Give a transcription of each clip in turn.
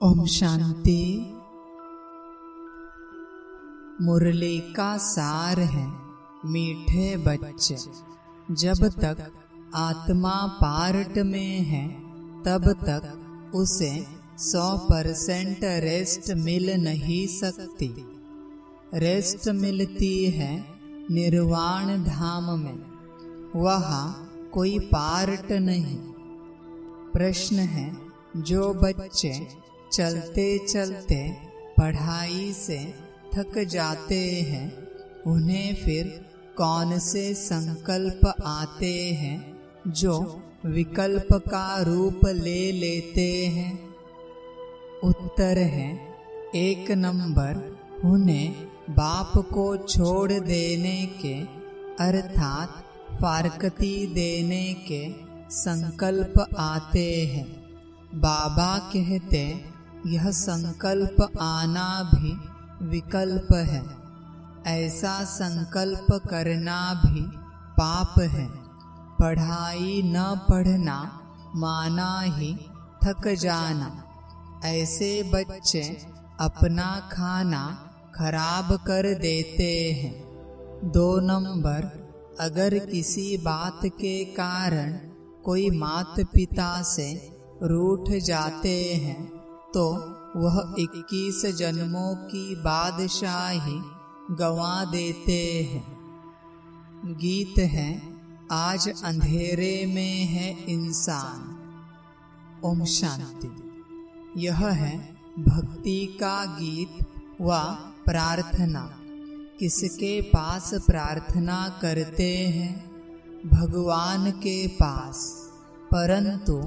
ओम शांति। मुरली का सार है मीठे बच्चे, जब तक आत्मा पार्ट में है तब तक उसे 100% रेस्ट मिल नहीं सकती। रेस्ट मिलती है निर्वाण धाम में, वहाँ कोई पार्ट नहीं। प्रश्न है, जो बच्चे चलते चलते पढ़ाई से थक जाते हैं, उन्हें फिर कौन से संकल्प आते हैं जो विकल्प का रूप ले लेते हैं? उत्तर है 1 नंबर, उन्हें बाप को छोड़ देने के अर्थात फारकती देने के संकल्प आते हैं। बाबा कहते, यह संकल्प आना भी विकल्प है। ऐसा संकल्प करना भी पाप है। पढ़ाई न पढ़ना माना ही थक जाना। ऐसे बच्चे अपना खाना खराब कर देते हैं। 2 नंबर, अगर किसी बात के कारण कोई माता पिता से रूठ जाते हैं तो वह 21 जन्मों की बादशाही गंवा देते हैं। गीत है, आज अंधेरे में है इंसान। ओम शांति। यह है भक्ति का गीत व प्रार्थना। किसके पास प्रार्थना करते हैं? भगवान के पास। परंतु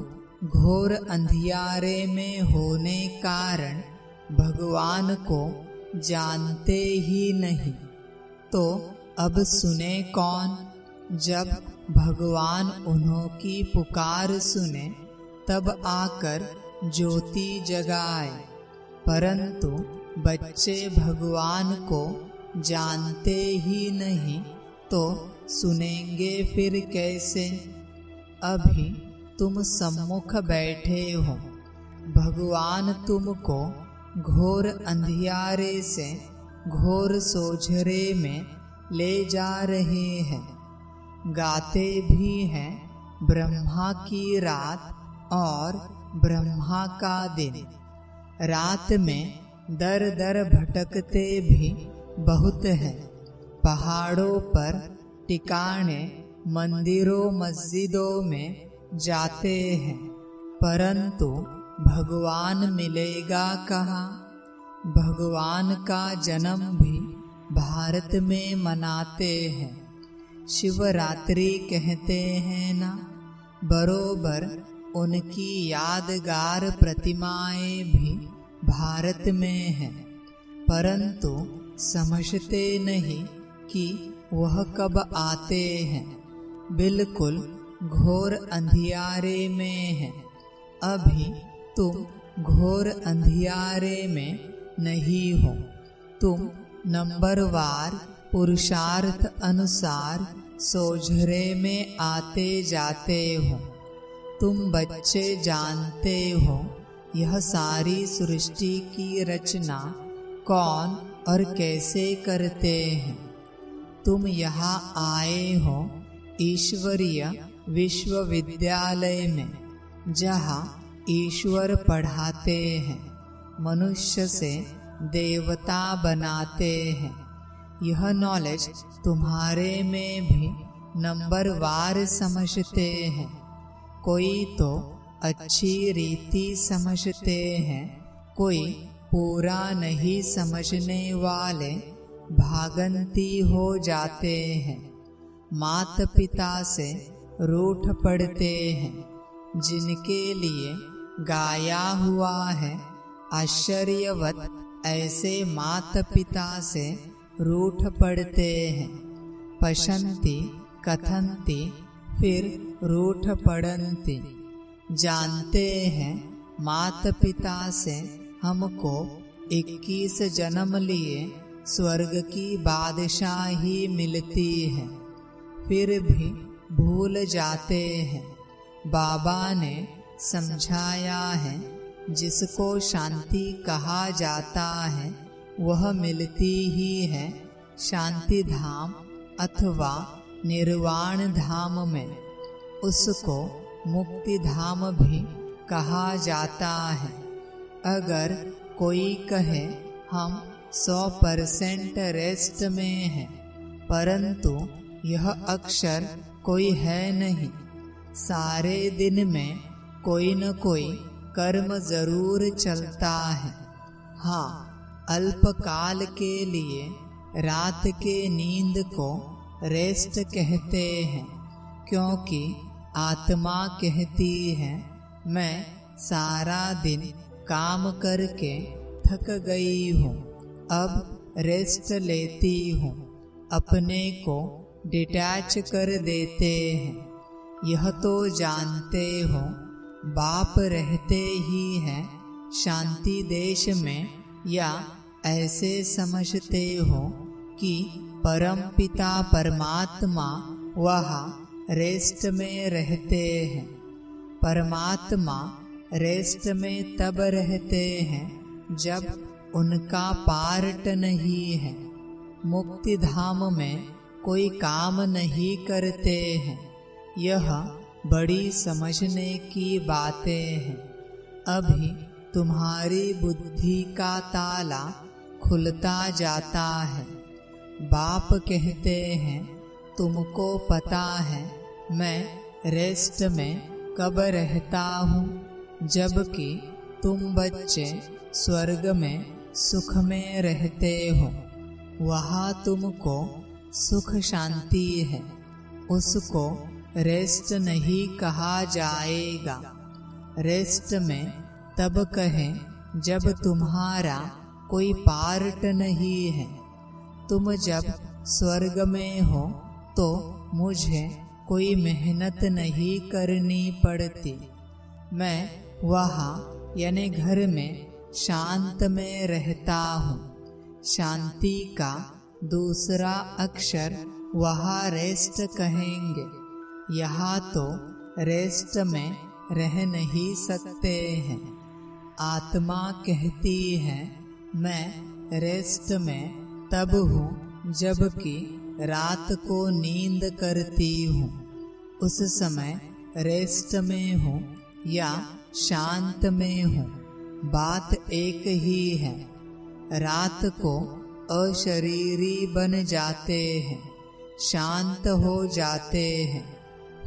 घोर अंधियारे में होने कारण भगवान को जानते ही नहीं, तो अब सुने कौन? जब भगवान उन्हों की पुकार सुने तब आकर ज्योति जगाए। परंतु बच्चे भगवान को जानते ही नहीं, तो सुनेंगे फिर कैसे? अभी तुम सम्मुख बैठे हो, भगवान तुमको घोर अंधियारे से घोर सोझरे में ले जा रहे हैं। गाते भी हैं ब्रह्मा की रात और ब्रह्मा का दिन। रात में दर दर भटकते भी बहुत हैं। पहाड़ों पर टिकाने मंदिरों मस्जिदों में जाते हैं, परंतु भगवान मिलेगा कहाँ? भगवान का जन्म भी भारत में मनाते हैं। शिवरात्रि कहते हैं ना, बरोबर उनकी यादगार प्रतिमाएं भी भारत में हैं, परंतु समझते नहीं कि वह कब आते हैं। बिल्कुल घोर अंधियारे में है। अभी तुम घोर अंधियारे में नहीं हो। तुम नंबरवार पुरुषार्थ अनुसार सोझरे में आते जाते हो। तुम बच्चे जानते हो यह सारी सृष्टि की रचना कौन और कैसे करते हैं। तुम यहाँ आए हो ईश्वरीय विश्वविद्यालय में, जहाँ ईश्वर पढ़ाते हैं, मनुष्य से देवता बनाते हैं। यह नॉलेज तुम्हारे में भी नंबरवार समझते हैं। कोई तो अच्छी रीति समझते हैं, कोई पूरा नहीं समझने वाले भागंती हो जाते हैं। माता पिता से रूठ पड़ते हैं। जिनके लिए गाया हुआ है आश्चर्यवत, ऐसे माता पिता से रूठ पड़ते हैं। पशन्ति कथन्ति फिर रूठ पड़न्ति। जानते हैं माता पिता से हमको 21 जन्म लिए स्वर्ग की बादशाही मिलती है, फिर भी भूल जाते हैं। बाबा ने समझाया है, जिसको शांति कहा जाता है वह मिलती ही है शांति धाम अथवा निर्वाण धाम में। उसको मुक्ति धाम भी कहा जाता है। अगर कोई कहे हम 100% रेस्ट में हैं, परंतु यह अक्षर कोई है नहीं, सारे दिन में कोई न कोई कर्म जरूर चलता है। हाँ, अल्पकाल के लिए रात के नींद को रेस्ट कहते हैं, क्योंकि आत्मा कहती है मैं सारा दिन काम करके थक गई हूँ, अब रेस्ट लेती हूँ। अपने को डिटैच कर देते हैं। यह तो जानते हो बाप रहते ही हैं शांति देश में, या ऐसे समझते हो कि परम पिता परमात्मा वहाँ रेस्ट में रहते हैं। परमात्मा रेस्ट में तब रहते हैं जब उनका पार्ट नहीं है। मुक्ति धाम में कोई काम नहीं करते हैं। यह बड़ी समझने की बातें हैं। अभी तुम्हारी बुद्धि का ताला खुलता जाता है। बाप कहते हैं तुमको पता है मैं रेस्ट में कब रहता हूँ, जबकि तुम बच्चे स्वर्ग में सुख में रहते हो। वहाँ तुमको सुख शांति है, उसको रेस्ट नहीं कहा जाएगा। रेस्ट में तब कहें जब तुम्हारा कोई पार्ट नहीं है। तुम जब स्वर्ग में हो तो मुझे कोई मेहनत नहीं करनी पड़ती। मैं वहाँ यानी घर में शांत में रहता हूँ। शांति का दूसरा अक्षर वहाँ रेस्ट कहेंगे। यहाँ तो रेस्ट में रह नहीं सकते हैं। आत्मा कहती है मैं रेस्ट में तब हूँ जबकि रात को नींद करती हूँ। उस समय रेस्ट में हूँ या शांत में हूँ, बात एक ही है। रात को अशरीरी बन जाते हैं, शांत हो जाते हैं,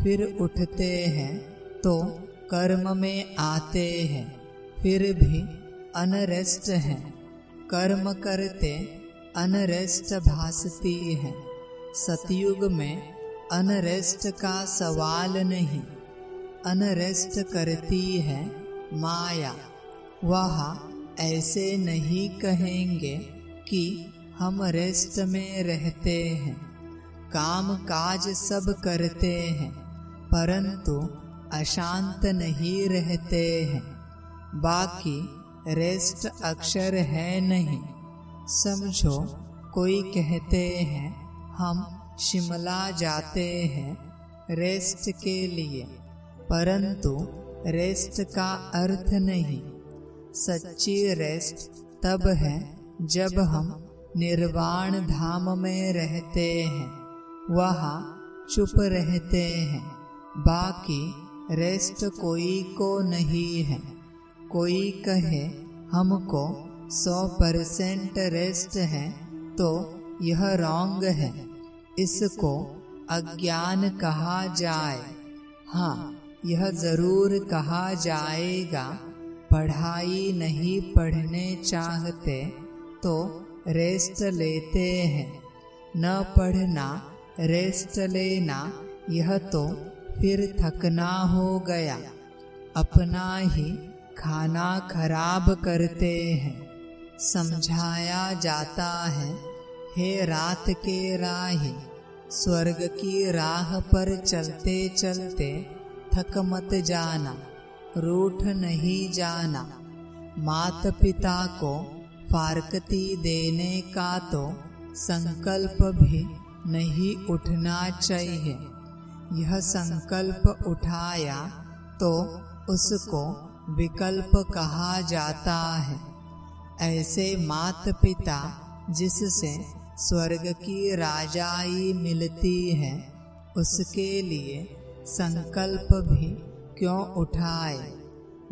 फिर उठते हैं तो कर्म में आते हैं, फिर भी अनरेस्ट हैं। कर्म करते अनरेस्ट भासती है। सतयुग में अनरेस्ट का सवाल नहीं, अनरेस्ट करती है माया। वह ऐसे नहीं कहेंगे कि हम रेस्ट में रहते हैं, काम काज सब करते हैं, परंतु अशांत नहीं रहते हैं। बाकी रेस्ट अक्षर है नहीं। समझो कोई कहते हैं हम शिमला जाते हैं रेस्ट के लिए, परंतु रेस्ट का अर्थ नहीं। सच्ची रेस्ट तब है जब हम निर्वाण धाम में रहते हैं, वहाँ चुप रहते हैं। बाकी रेस्ट कोई को नहीं है। कोई कहे हमको 100% रेस्ट है तो यह रॉन्ग है, इसको अज्ञान कहा जाए। हाँ, यह जरूर कहा जाएगा पढ़ाई नहीं पढ़ने चाहते तो रेस्ट लेते हैं, न पढ़ना रेस्ट लेना यह तो फिर थकना हो गया। अपना ही खाना खराब करते हैं। समझाया जाता है हे रात के राही, स्वर्ग की राह पर चलते चलते थक मत जाना, रूठ नहीं जाना। माता पिता को फारकती देने का तो संकल्प भी नहीं उठना चाहिए। यह संकल्प उठाया तो उसको विकल्प कहा जाता है। ऐसे मात पिता जिससे स्वर्ग की राजाई मिलती है, उसके लिए संकल्प भी क्यों उठाए।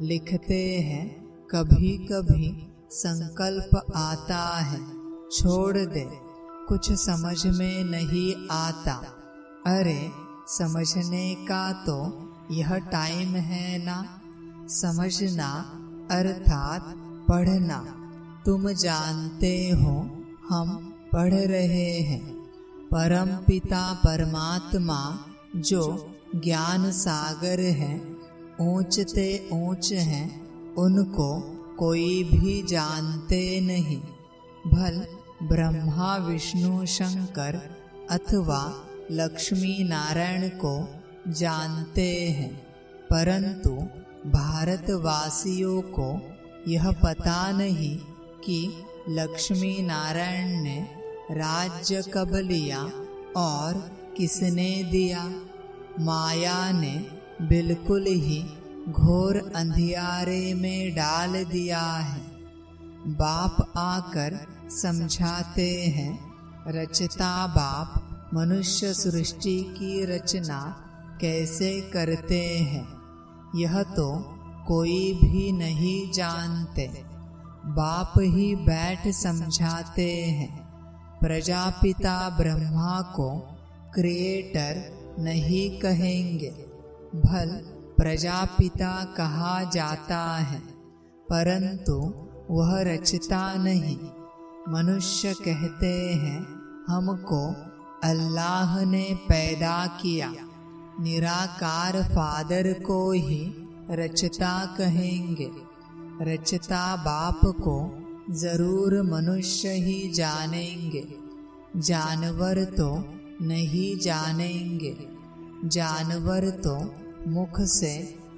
लिखते हैं कभी कभी संकल्प आता है, छोड़ दे कुछ समझ में नहीं आता। अरे समझने का तो यह टाइम है ना, समझना अर्थात पढ़ना। तुम जानते हो हम पढ़ रहे हैं। परम पिता परमात्मा जो ज्ञान सागर है, ऊंचते ऊंच हैं, उनको कोई भी जानते नहीं। भल ब्रह्मा विष्णु शंकर अथवा लक्ष्मी नारायण को जानते हैं, परंतु भारतवासियों को यह पता नहीं कि लक्ष्मी नारायण ने राज्य कब लिया और किसने दिया। माया ने बिल्कुल ही घोर अंधियारे में डाल दिया है। बाप आकर समझाते हैं, रचता बाप मनुष्य सृष्टि की रचना कैसे करते हैं, यह तो कोई भी नहीं जानते। बाप ही बैठ समझाते हैं। प्रजापिता ब्रह्मा को क्रिएटर नहीं कहेंगे। भल प्रजापिता कहा जाता है, परंतु वह रचता नहीं। मनुष्य कहते हैं हमको अल्लाह ने पैदा किया। निराकार फादर को ही रचता कहेंगे। रचता बाप को जरूर मनुष्य ही जानेंगे, जानवर तो नहीं जानेंगे। जानवर तो मुख से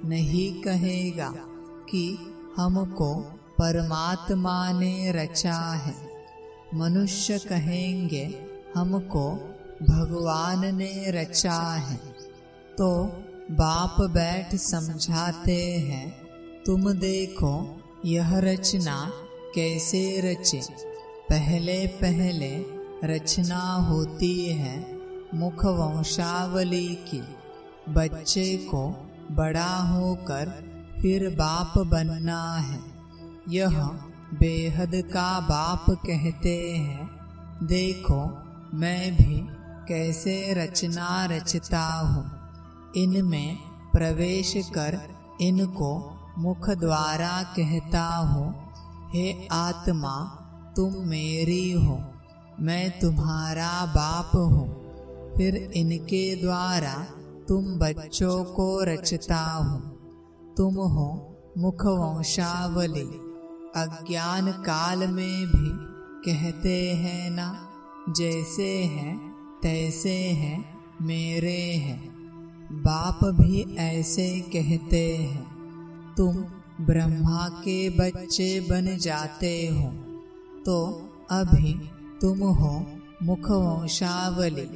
नहीं कहेगा कि हमको परमात्मा ने रचा है। मनुष्य कहेंगे हमको भगवान ने रचा है। तो बाप बैठ समझाते हैं, तुम देखो यह रचना कैसे रचे। पहले पहले रचना होती है मुख वंशावली की। बच्चे को बड़ा होकर फिर बाप बनना है। यह बेहद का बाप कहते हैं, देखो मैं भी कैसे रचना रचता हूँ। इनमें प्रवेश कर इनको मुख द्वारा कहता हूँ, हे आत्मा तुम मेरी हो, मैं तुम्हारा बाप हूँ। फिर इनके द्वारा तुम बच्चों को रचता हूँ। तुम हो मुख वंशावली। अज्ञान काल में भी कहते हैं ना, जैसे हैं तैसे हैं मेरे हैं। बाप भी ऐसे कहते हैं, तुम ब्रह्मा के बच्चे बन जाते हो, तो अभी तुम हो मुख वंशावली,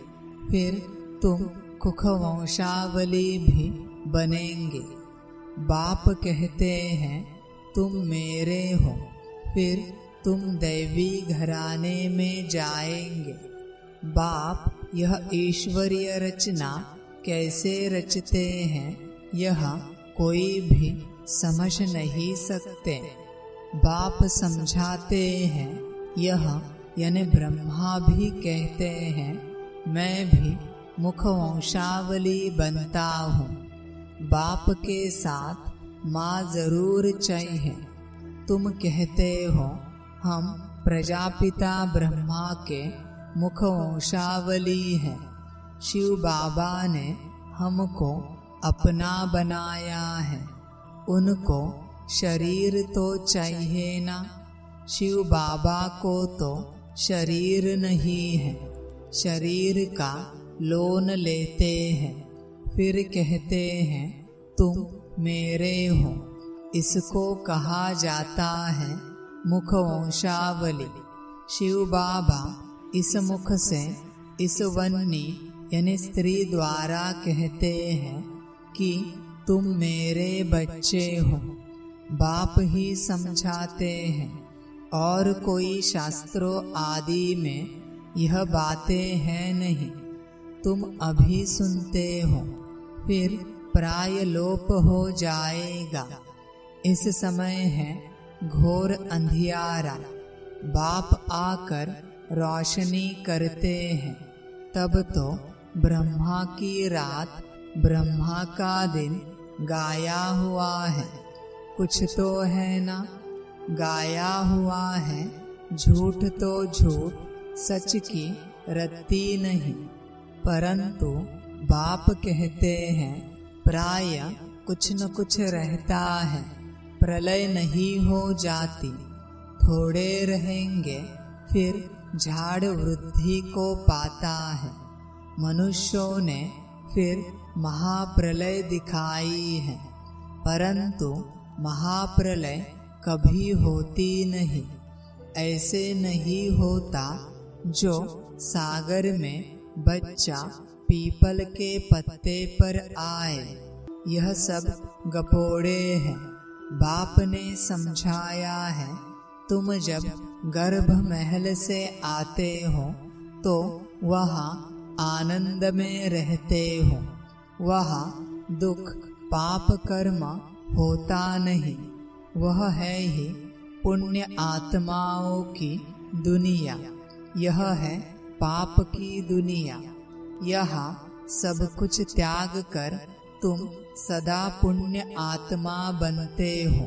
फिर तुम कुख वंशावली भी बनेंगे। बाप कहते हैं तुम मेरे हो, फिर तुम दैवी घराने में जाएंगे। बाप यह ईश्वरीय रचना कैसे रचते हैं, यह कोई भी समझ नहीं सकते। बाप समझाते हैं, यह यानी ब्रह्मा भी कहते हैं, मैं भी मुख वंशावली बनता हूँ। बाप के साथ माँ जरूर चाहिए। तुम कहते हो हम प्रजापिता ब्रह्मा के मुख वंशावली हैं। शिव बाबा ने हमको अपना बनाया है, उनको शरीर तो चाहिए ना। शिव बाबा को तो शरीर नहीं है, शरीर का लोन लेते हैं, फिर कहते हैं तुम मेरे हो। इसको कहा जाता है मुख वंशावली। शिव बाबा इस मुख से इस वन्नी यानी स्त्री द्वारा कहते हैं कि तुम मेरे बच्चे हो। बाप ही समझाते हैं, और कोई शास्त्रों आदि में यह बातें हैं नहीं। तुम अभी सुनते हो, फिर प्राय लोप हो जाएगा। इस समय है घोर अंधियारा, बाप आकर रोशनी करते हैं। तब तो ब्रह्मा की रात, ब्रह्मा का दिन गाया हुआ है। कुछ तो है ना गाया हुआ है, झूठ तो झूठ, सच की रत्ती नहीं। परंतु बाप कहते हैं, प्राय कुछ न कुछ रहता है, प्रलय नहीं हो जाती। थोड़े रहेंगे, फिर झाड़ वृद्धि को पाता है। मनुष्यों ने फिर महाप्रलय दिखाई है, परंतु महाप्रलय कभी होती नहीं। ऐसे नहीं होता जो सागर में बच्चा पीपल के पत्ते पर आए। यह सब गपोड़े हैं। बाप ने समझाया है, तुम जब गर्भ महल से आते हो तो वहाँ आनंद में रहते हो। वहाँ दुख पाप कर्म होता नहीं। वह है ही पुण्य आत्माओं की दुनिया। यह है पाप की दुनिया। यहाँ सब कुछ त्याग कर तुम सदा पुण्य आत्मा बनते हो।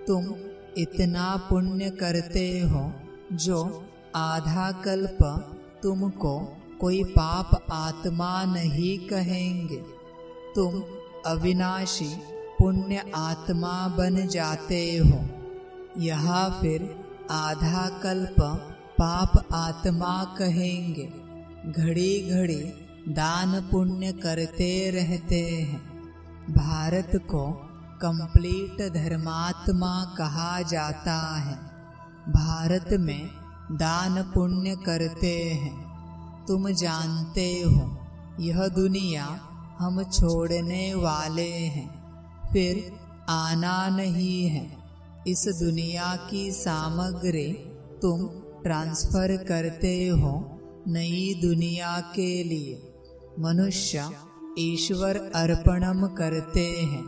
तुम इतना पुण्य करते हो जो आधा कल्प तुमको कोई पाप आत्मा नहीं कहेंगे। तुम अविनाशी पुण्य आत्मा बन जाते हो। यहाँ फिर आधा कल्प पाप आत्मा कहेंगे। घड़ी घड़ी दान पुण्य करते रहते हैं। भारत को कंप्लीट धर्मात्मा कहा जाता है। भारत में दान पुण्य करते हैं। तुम जानते हो यह दुनिया हम छोड़ने वाले हैं, फिर आना नहीं है। इस दुनिया की सामग्री तुम ट्रांसफर करते हो नई दुनिया के लिए। मनुष्य ईश्वर अर्पणम करते हैं,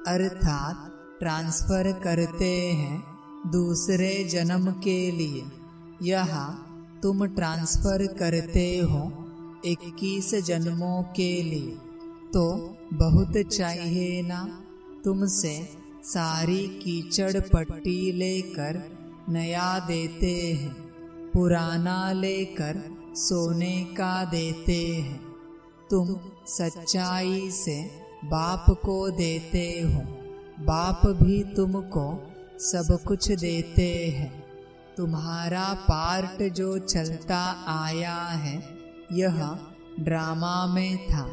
अर्थात ट्रांसफर करते हैं दूसरे जन्म के लिए। यहाँ तुम ट्रांसफर करते हो 21 जन्मों के लिए, तो बहुत चाहिए ना। तुमसे सारी कीचड़ पट्टी लेकर नया देते हैं, पुराना लेकर सोने का देते हैं। तुम सच्चाई से बाप को देते हो, बाप भी तुमको सब कुछ देते हैं। तुम्हारा पार्ट जो चलता आया है यह ड्रामा में था।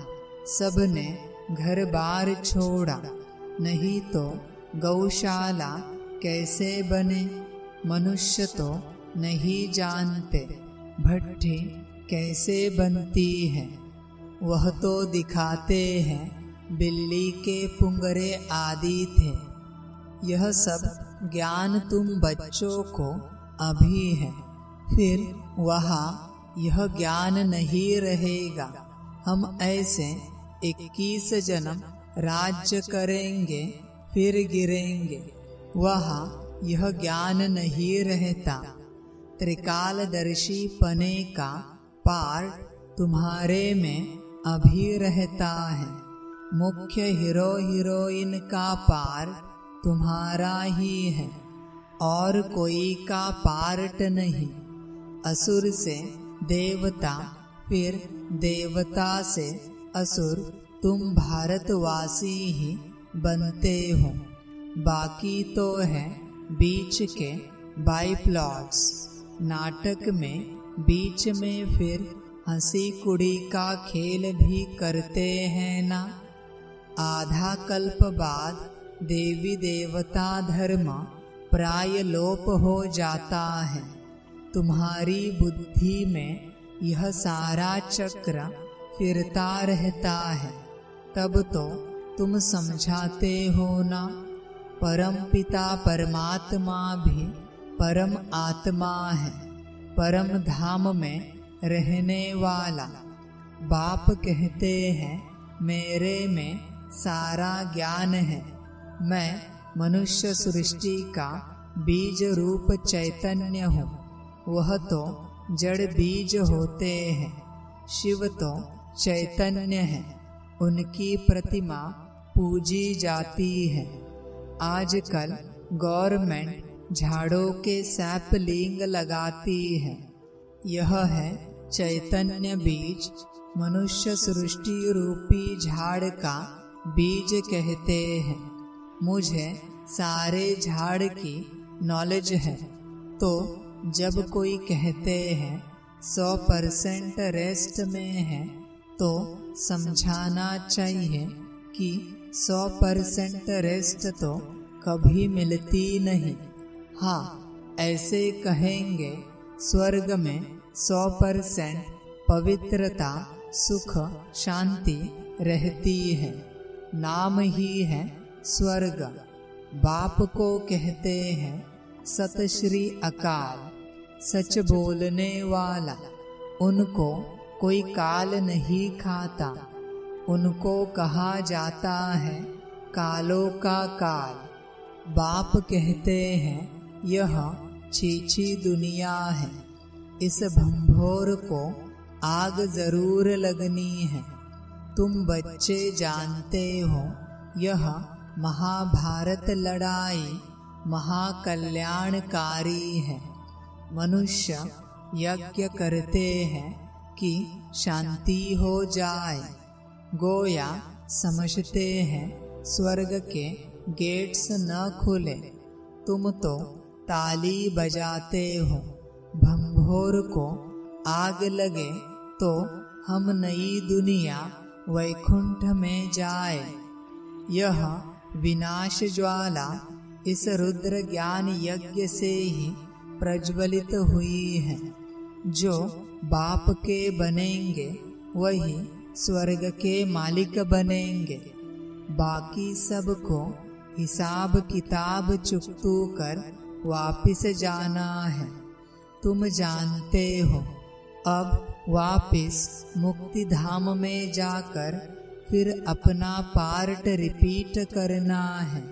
सबने घर बार छोड़ा, नहीं तो गौशाला कैसे बने। मनुष्य तो नहीं जानते भट्ठी कैसे बनती है। वह तो दिखाते हैं बिल्ली के पुंगरे आदि थे। यह सब ज्ञान तुम बच्चों को अभी है, फिर वहाँ यह ज्ञान नहीं रहेगा। हम ऐसे 21 जन्म राज्य करेंगे, फिर गिरेंगे। वहाँ यह ज्ञान नहीं रहता। त्रिकालदर्शी पने का पार्ट तुम्हारे में अभी रहता है। मुख्य हीरो हीरोइन का पार्ट तुम्हारा ही है, और कोई का पार्ट नहीं। असुर से देवता, फिर देवता से असुर तुम भारतवासी ही बनते हो। बाकी तो है बीच के बाई प्लॉट्स। नाटक में बीच में फिर हंसी कुड़ी का खेल भी करते हैं ना। आधा कल्प बाद देवी देवता धर्म प्राय लोप हो जाता है। तुम्हारी बुद्धि में यह सारा चक्र फिरता रहता है, तब तो तुम समझाते हो ना। परम पिता परमात्मा भी परम आत्मा है, परम धाम में रहने वाला। बाप कहते हैं मेरे में सारा ज्ञान है। मैं मनुष्य सृष्टि का बीज रूप चैतन्य हूँ। वह तो जड़ बीज होते हैं, शिव तो चैतन्य है। उनकी प्रतिमा पूजी जाती है। आजकल गवर्नमेंट झाड़ों के सैपलिंग लगाती है। यह है चैतन्य बीज, मनुष्य सृष्टि रूपी झाड़ का बीज कहते हैं। मुझे सारे झाड़ की नॉलेज है। तो जब कोई कहते हैं 100% रेस्ट में है, तो समझाना चाहिए कि 100% रेस्ट तो कभी मिलती नहीं। हाँ, ऐसे कहेंगे स्वर्ग में 100% पवित्रता, सुख, शांति रहती है। नाम ही है स्वर्ग। बाप को कहते हैं सत श्री अकाल, सच बोलने वाला। उनको कोई काल नहीं खाता। उनको कहा जाता है कालों का काल। बाप कहते हैं यह छीछी दुनिया है। इस भंभोर को आग जरूर लगनी है। तुम बच्चे जानते हो यह महाभारत लड़ाई महाकल्याणकारी है। मनुष्य यज्ञ करते हैं कि शांति हो जाए। गोया समझते हैं स्वर्ग के गेट्स न खुले। तुम तो ताली बजाते हो। भंभोर को आग लगे तो हम नई दुनिया वैकुंठ में जाए। यह विनाश ज्वाला इस रुद्र ज्ञान यज्ञ से ही प्रज्वलित हुई है। जो बाप के बनेंगे वही स्वर्ग के मालिक बनेंगे। बाकी सबको हिसाब किताब चुकतू कर वापिस जाना है। तुम जानते हो अब वापिस मुक्ति धाम में जाकर फिर अपना पार्ट रिपीट करना है।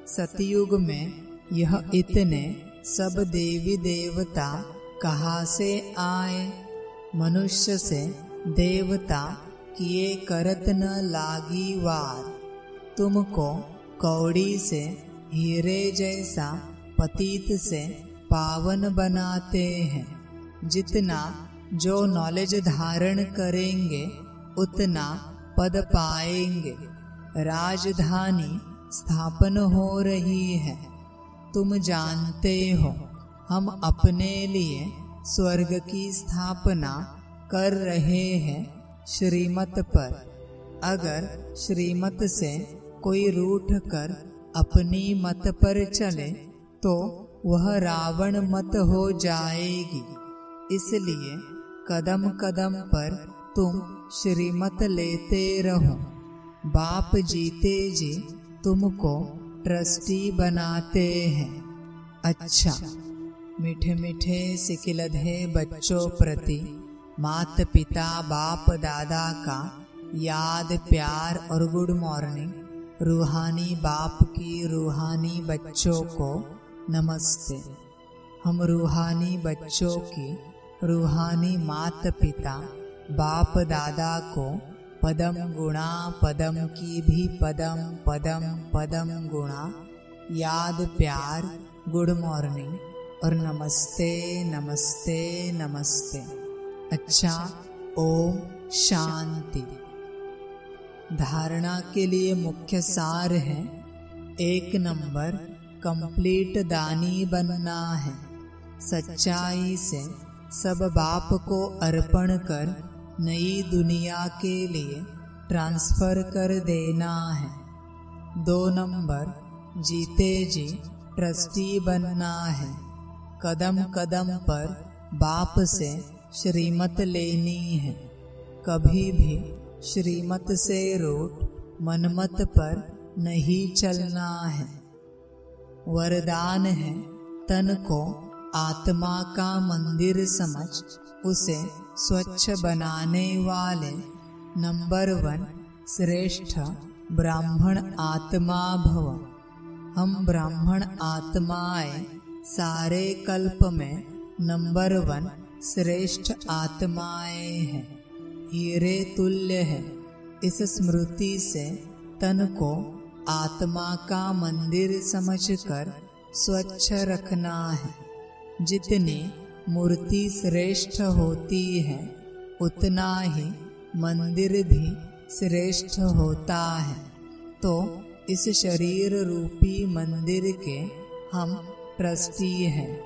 सतयुग में यह इतने सब देवी देवता कहाँ से आए? मनुष्य से देवता किए करत न लागी वार। तुमको कौड़ी से हीरे जैसा पतित से पावन बनाते हैं। जितना जो नॉलेज धारण करेंगे उतना पद पाएंगे। राजधानी स्थापन हो रही है। तुम जानते हो हम अपने लिए स्वर्ग की स्थापना कर रहे हैं श्रीमत पर। अगर श्रीमत से कोई रूठ कर अपनी मत पर चले तो वह रावण मत हो जाएगी। इसलिए कदम कदम पर तुम श्रीमत लेते रहो। बाप जीते जी तुमको ट्रस्टी बनाते हैं। अच्छा, मीठे मीठे सिकिलधे बच्चों प्रति मात पिता बाप दादा का याद, प्यार और गुड मॉर्निंग। रूहानी बाप की रूहानी बच्चों को नमस्ते। हम रूहानी बच्चों की रूहानी मात पिता बाप दादा को पदम गुणा, पदम की भी पदम पदम पदम गुणा, याद, प्यार, गुड मॉर्निंग और नमस्ते नमस्ते नमस्ते। अच्छा, ओम शांति। धारणा के लिए मुख्य सार है। 1 नंबर, कंप्लीट दानी बनना है। सच्चाई से सब बाप को अर्पण कर नई दुनिया के लिए ट्रांसफर कर देना है। 2 नंबर, जीते जी ट्रस्टी बनना है। कदम कदम पर बाप से श्रीमत लेनी है। कभी भी श्रीमत से रूठ मनमत पर नहीं चलना है। वरदान है तन को आत्मा का मंदिर समझ उसे स्वच्छ बनाने वाले नंबर 1 श्रेष्ठ ब्राह्मण आत्मा भव। हम ब्राह्मण आत्माएं सारे कल्प में नंबर 1 श्रेष्ठ आत्माएं हैं, हीरे तुल्य है। इस स्मृति से तन को आत्मा का मंदिर समझकर स्वच्छ रखना है। जितनी मूर्ति श्रेष्ठ होती है उतना ही मंदिर भी श्रेष्ठ होता है। तो इस शरीर रूपी मंदिर के हम ट्रस्टी हैं।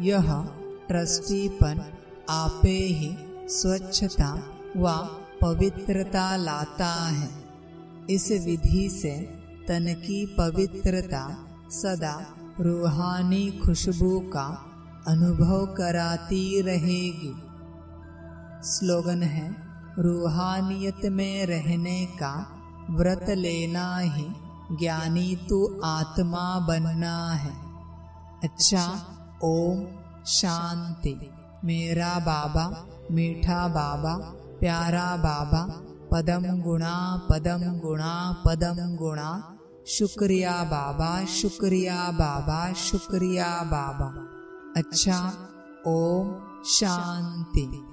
यह ट्रस्टीपन आपे ही स्वच्छता व पवित्रता लाता है। इस विधि से तन की पवित्रता सदा रूहानी खुशबू का अनुभव कराती रहेगी। स्लोगन है, रूहानियत में रहने का व्रत लेना ही ज्ञानी तू आत्मा बनना है। अच्छा, ओम शांति। मेरा बाबा, मीठा बाबा, प्यारा बाबा, पदम गुणा पदम गुणा पदम गुणा। शुक्रिया बाबा, शुक्रिया बाबा, शुक्रिया बाबा। अच्छा, ओम शांति।